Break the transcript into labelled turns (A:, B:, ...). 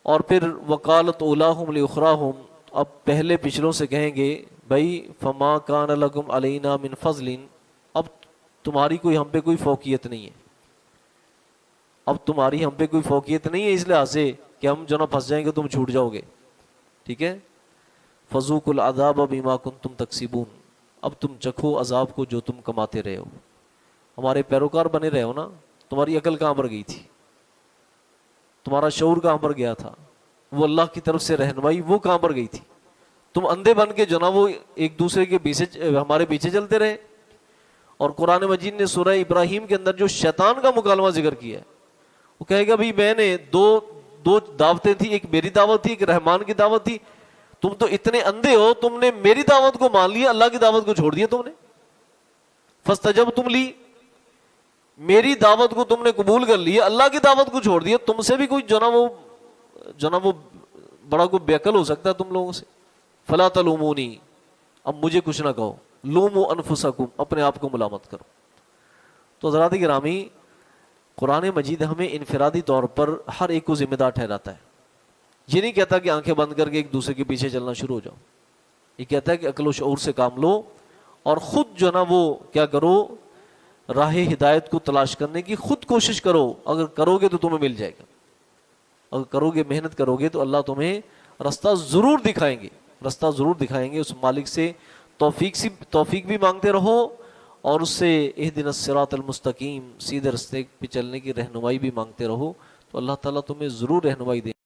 A: اور پھر وقالت اولاہم لاخراہم، اب پہلے پچھلوں سے کہیں گے بھائی فما کان لکم علینا من فضل، اب تمہاری کوئی ہم پہ کوئی فوقیت نہیں ہے، اب تمہاری ہم پہ کوئی فوقیت نہیں ہے اس لحاظ سے کہ ہم جو نا پھنس جائیں گے تم چھوٹ جاؤ گے، ٹھیک ہے، فذوقوا العذاب بما کنتم تکسبون، اب تم چکھو عذاب کو جو تم کماتے رہے ہو، ہمارے پیروکار بنے رہے ہو نا، تمہاری عقل کہاں پر گئی تھی، تمہارا شعور کہاں پر گیا تھا، وہ اللہ کی طرف سے رہنمائی وہ کہاں پر گئی تھی، تم اندھے بن کے جو نا وہ ایک دوسرے کے پیچھے ہمارے پیچھے چلتے رہے۔ اور قرآن مجید نے سورہ ابراہیم کے اندر جو شیطان کا مکالمہ ذکر کیا ہے، وہ کہے گا بھی میں نے دو دعوتیں تھی، ایک میری دعوت تھی، ایک رحمان کی دعوت تھی، تم تو اتنے اندھے ہو، تم نے میری دعوت کو مان لیا، اللہ کی دعوت کو چھوڑ دیا تم نے، فاستجبتم لی، میری دعوت کو تم نے قبول کر لیا، اللہ کی دعوت کو چھوڑ دیا، تم سے بھی کوئی جو نا وہ بڑا کوئی بیکل ہو سکتا ہے تم لوگوں سے، فلا تلومونی، اب مجھے کچھ نہ کہو، لوموا انفسکم، اپنے آپ کو ملامت کرو۔ تو حضرات گرامی، قرآن مجید ہمیں انفرادی طور پر ہر ایک کو ذمہ دار ٹھہراتا ہے، یہ نہیں کہتا کہ آنکھیں بند کر کے ایک دوسرے کے پیچھے چلنا شروع ہو جاؤ، یہ کہتا ہے کہ عقل و شعور سے کام لو اور خود جو نا وہ کیا کرو، راہ ہدایت کو تلاش کرنے کی خود کوشش کرو، اگر کرو گے تو تمہیں مل جائے گا، اگر کرو گے، محنت کرو گے تو اللہ تمہیں رستہ ضرور دکھائیں گے، رستہ ضرور دکھائیں گے۔ اس مالک سے توفیق بھی مانگتے رہو اور اس سے اہدنا الصراط المستقیم، سیدھے رستے پہ چلنے کی رہنمائی بھی مانگتے رہو، تو اللہ تعالیٰ تمہیں ضرور رہنمائی دے